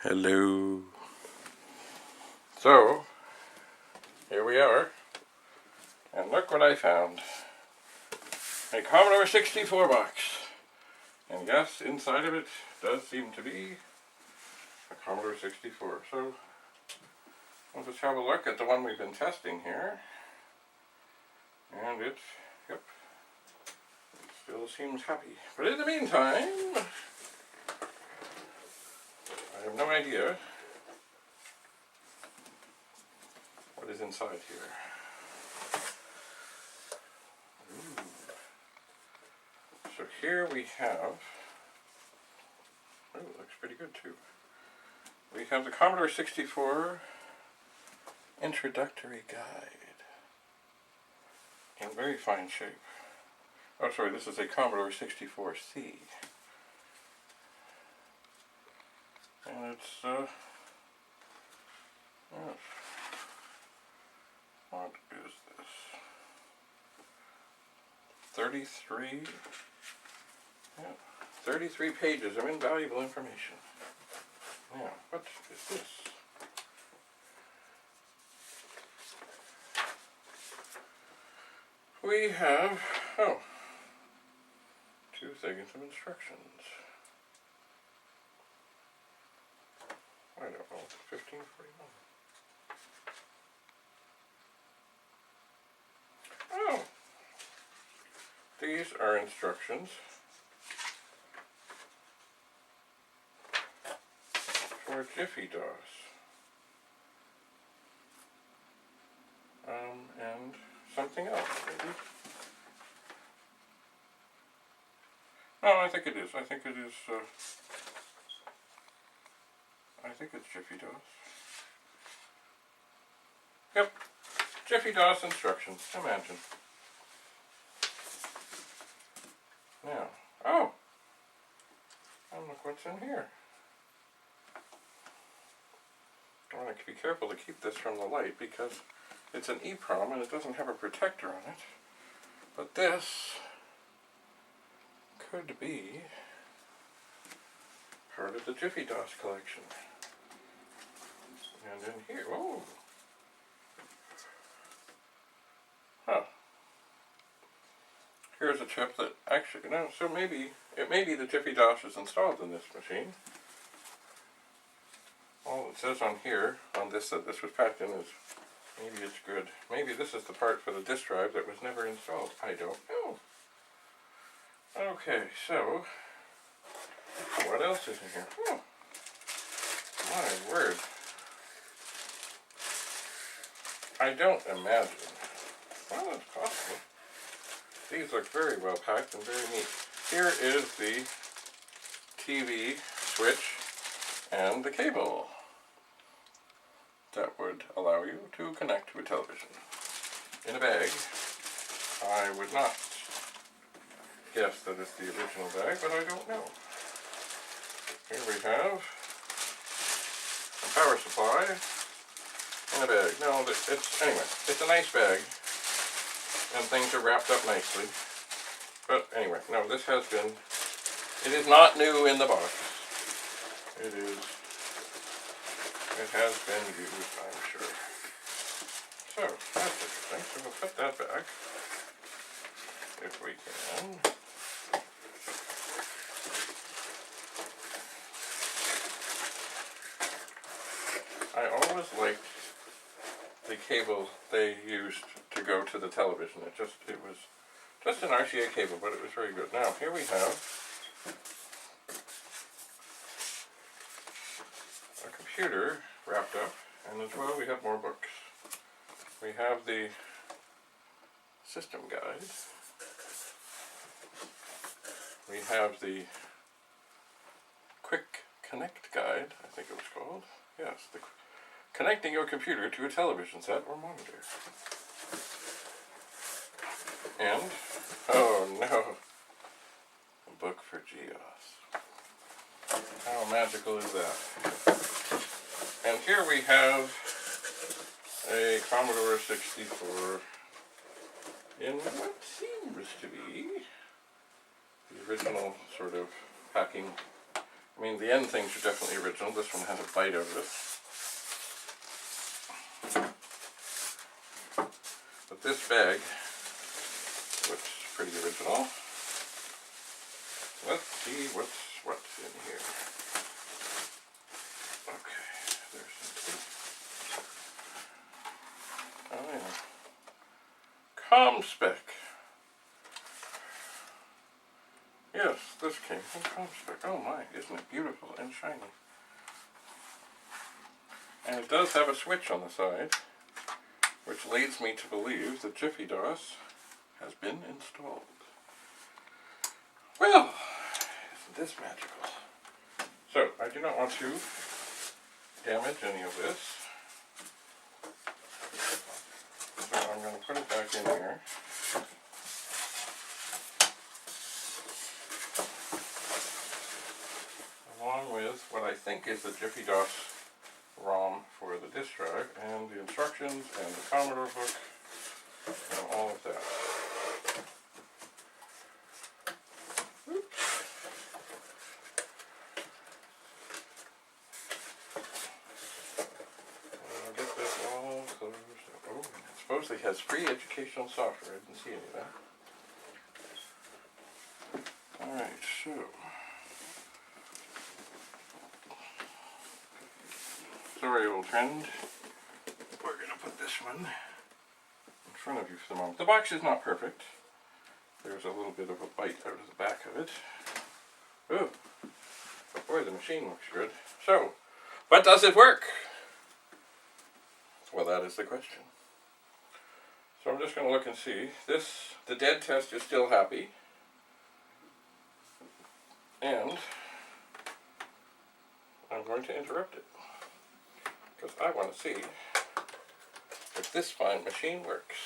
Hello. So, here we are, and look what I found. A Commodore 64 box. And yes, inside of it does seem to be a Commodore 64. So, we'll just have a look at the one we've been testing here. And it still seems happy. But in the meantime, I have no idea what is inside here. Ooh. So here we have, oh, it looks pretty good too. We have the Commodore 64 Introductory Guide in very fine shape. Oh, sorry, this is a Commodore 64C. And it's, yes. What is this? 33 pages of invaluable information. Now, what is this? We have, oh, 2 seconds of instructions. I don't know, 1541. Oh, these are instructions for JiffyDos. And something else, maybe. No, I think it is. I think it is, I think it's JiffyDos. Yep, JiffyDos instructions, imagine. Now, oh! And look what's in here. I want to be careful to keep this from the light because it's an EEPROM and it doesn't have a protector on it. But this could be part of the JiffyDos collection. And in here, oh! Huh. Here's a chip that actually, no, so maybe, it may be the JiffyDos is installed in this machine. All it says on here, on this that this was packed in, is maybe it's good. Maybe this is the part for the disk drive that was never installed. I don't know. Okay, so, what else is in here? Oh, my word. I don't imagine. Well, it's possible. These look very well packed and very neat. Here is the TV switch and the cable that would allow you to connect to a television. In a bag. I would not guess that it's the original bag, but I don't know. Here we have a power supply in a bag. No, anyway, it's a nice bag, and things are wrapped up nicely. But anyway, no, it is not new in the box. It has been used, I'm sure. So, that's interesting. So we'll put that back, if we can. I always liked the cable they used to go to the television. It was just an RCA cable, but it was very good. Now, here we have a computer wrapped up, and as well we have more books. We have the system guide. We have the quick connect guide, I think it was called. Yes, the connecting your computer to a television set or monitor. And, oh no, a book for GIOS. How magical is that? And here we have a Commodore 64 in what seems to be the original sort of packing I mean, the end things are definitely original. This one has a bite out of it. But this bag looks pretty original. Let's see what's in here. Okay, there's some tape. Oh yeah. ComSpec. Yes, this came from ComSpec. Oh my, isn't it beautiful and shiny? And it does have a switch on the side, which leads me to believe that JiffyDos has been installed. Well, isn't this magical? So, I do not want to damage any of this. So I'm going to put it back in here. Along with what I think is the JiffyDos ROM for the disk drive, and the instructions, and the Commodore book, and all of that. Oops. I'll get this all closed up. Oh, it supposedly has free educational software. I didn't see any of that. Alright, so sorry, old friend. We're going to put this one in front of you for the moment. The box is not perfect. There's a little bit of a bite out of the back of it. Oh, but boy, the machine looks good. So, but does it work? Well, that is the question. So I'm just going to look and see. The dead test is still happy. And I'm going to interrupt it, because I want to see if this fine machine works.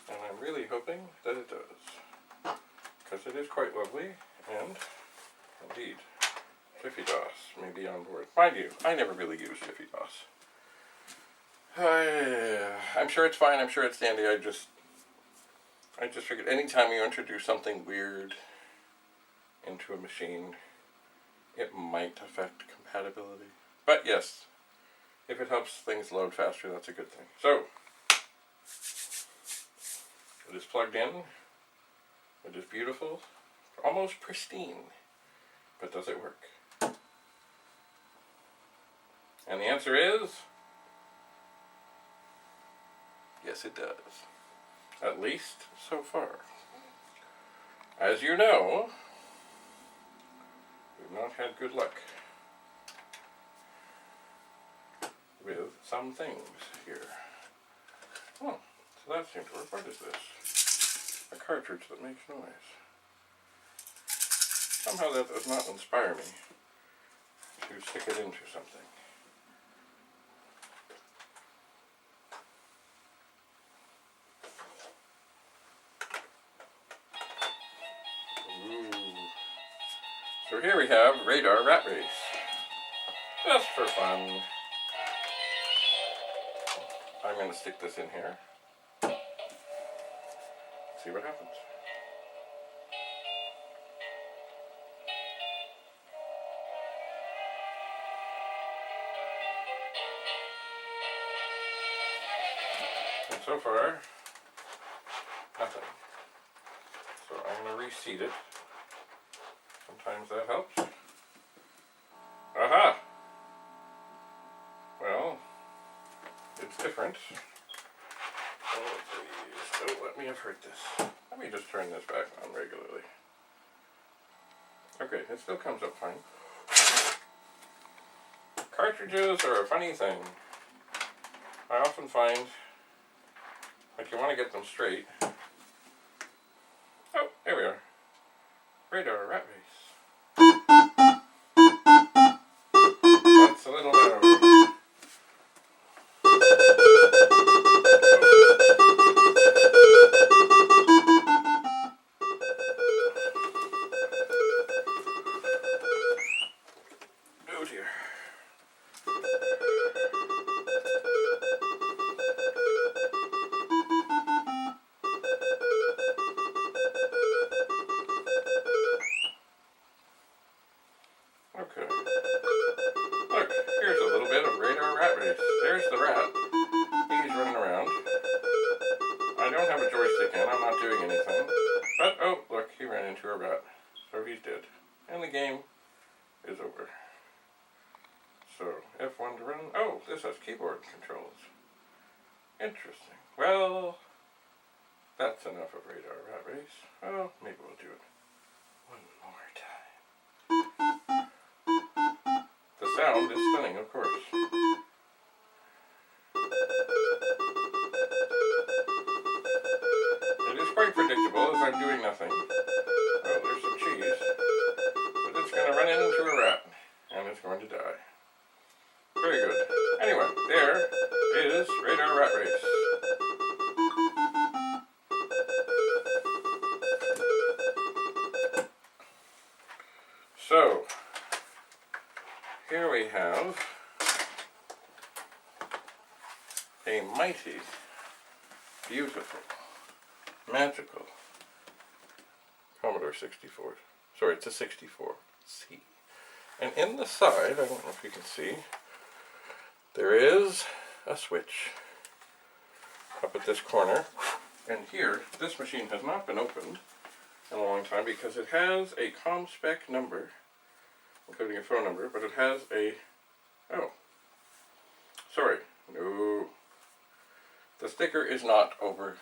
And I'm really hoping that it does, because it is quite lovely, and indeed, JiffyDos may be on board. Mind you, I never really use JiffyDos. I'm sure it's fine, I'm sure it's dandy. I just figured anytime you introduce something weird into a machine, it might affect compatibility. But yes, if it helps things load faster, that's a good thing. So, it is plugged in. It is beautiful, almost pristine. But does it work? And the answer is, yes, it does. At least so far. As you know, we've not had good luck with some things here. Oh, so that seemed to work. What is this? A cartridge that makes noise. Somehow that does not inspire me to stick it into something. So here we have Radar Rat Race. Just for fun. I'm going to stick this in here. See what happens. And so far, nothing. So I'm going to reseat it. Sometimes that helps. Aha! Well, it's different. Oh, please, don't let me have hurt this. Let me just turn this back on regularly. Okay, it still comes up fine. Cartridges are a funny thing. I often find, like, you want to get them straight. Oh, there we are. Radar Rat Race. That's a little loud. Oh dear. a rat. So he's dead. And the game is over. So, F1 to run. Oh, this has keyboard controls. Interesting. Well, that's enough of Radar Rat Race. Well, maybe we'll do it one more time. The sound is stunning, of course. It is quite predictable as I'm doing nothing. Oh, there's some cheese. But it's going to run into a rat. And it's going to die. Very good. Anyway, there is Radar Rat Race. So, here we have a mighty, beautiful, magical Commodore 64. Sorry, it's a 64C. And in the side, I don't know if you can see, there is a switch up at this corner. And here, this machine has not been opened in a long time because it has a COM spec number, including a phone number, but it has a, oh, sorry, no, the sticker is not over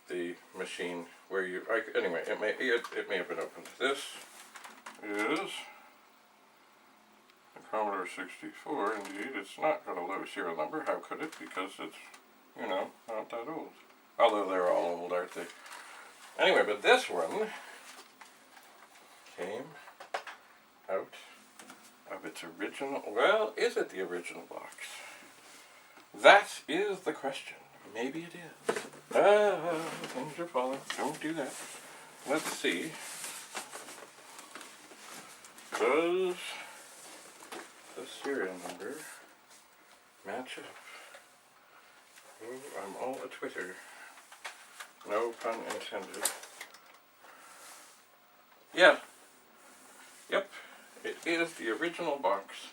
the machine where you, anyway, it may have been opened. This is the Commodore 64, indeed. It's not got a low serial number, how could it, because it's, you know, not that old. Although they're all old, aren't they? Anyway, but this one came out of its original, well, is it the original box? That is the question. Maybe it is. Things are falling. Don't do that. Let's see. Does the serial number match up? Oh, I'm all a Twitter. No pun intended. Yeah. Yep. It is the original box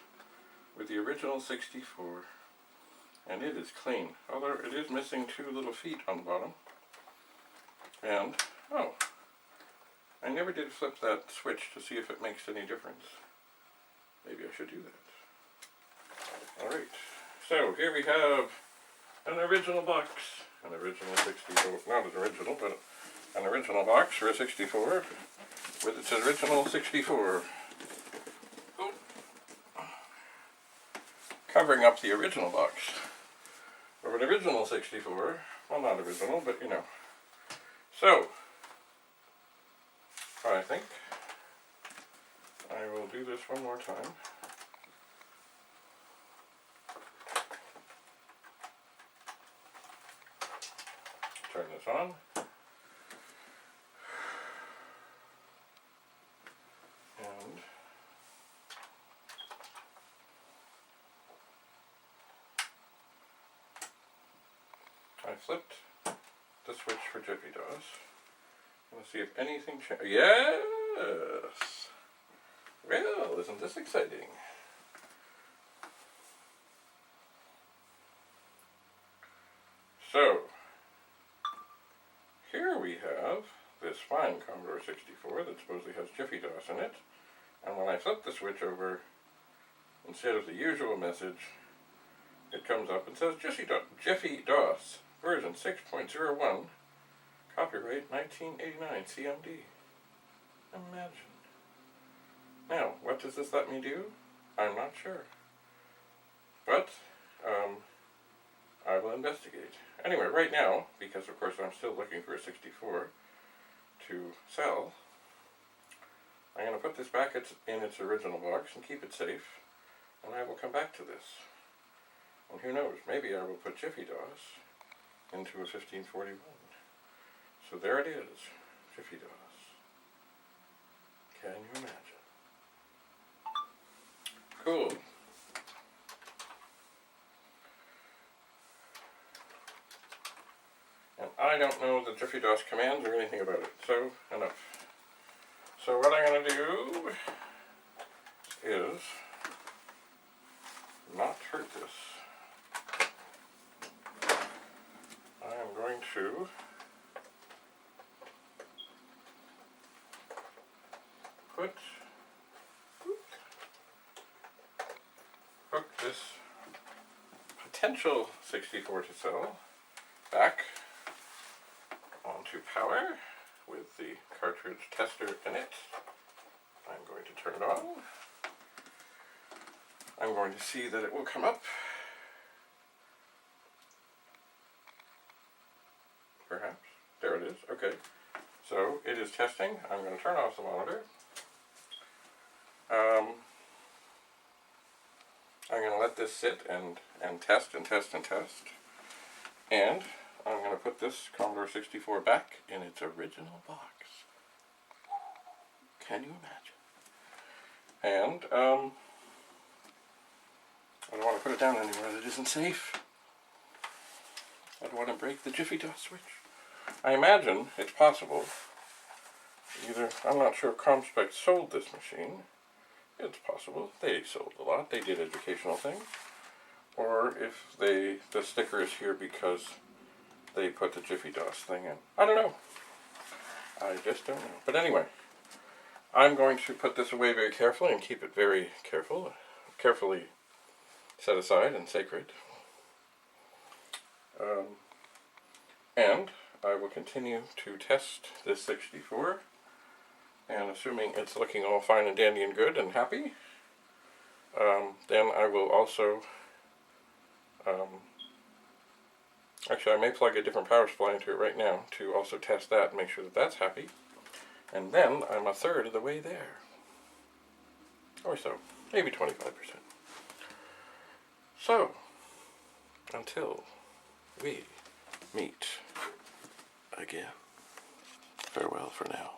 with the original 64. And it is clean. Although it is missing two little feet on the bottom. And, oh. I never did flip that switch to see if it makes any difference. Maybe I should do that. Alright. So, here we have an original box. An original 64, not an original, but an original box for a 64 with its original 64. Oh. Covering up the original box of an original 64. Well, not original, but you know. So, I think I will do this one more time. Turn this on. And I flipped the switch for JiffyDos. Let's see if anything changes. Yes! Well, isn't this exciting? So, here we have this fine Commodore 64 that supposedly has JiffyDos in it. And when I flip the switch over, instead of the usual message, it comes up and says JiffyDos version 6.01, copyright 1989 CMD. Imagine. Now, what does this let me do? I'm not sure. But, I will investigate. Anyway, right now, because of course I'm still looking for a 64 to sell, I'm going to put this back in its original box and keep it safe, and I will come back to this. And who knows, maybe I will put JiffyDos into a 1541. So there it is, JiffyDos. Can you imagine? Cool. And I don't know the JiffyDos commands or anything about it, so enough. So what I'm going to do is not hurt this. I am going to hook this potential 64 to cell back onto power with the cartridge tester in it. I'm going to turn it on. I'm going to see that it will come up. Perhaps. There it is. Okay. So it is testing. I'm going to turn off the monitor. I'm going to let this sit and test and test and test. And I'm going to put this Commodore 64 back in its original box. Can you imagine? And I don't want to put it down anywhere that isn't safe. I don't want to break the JiffyDos switch. I imagine it's possible. Either, I'm not sure if ComSpec sold this machine. It's possible. They sold a lot. They did educational things. Or if the sticker is here because they put the JiffyDos thing in. I don't know. I just don't know. But anyway, I'm going to put this away very carefully and keep it very carefully set aside and sacred. And I will continue to test this 64, and assuming it's looking all fine and dandy and good and happy, then I will also, actually I may plug a different power supply into it right now to also test that and make sure that that's happy, and then I'm a third of the way there, or so, maybe 25%. So, until we meet again, farewell for now.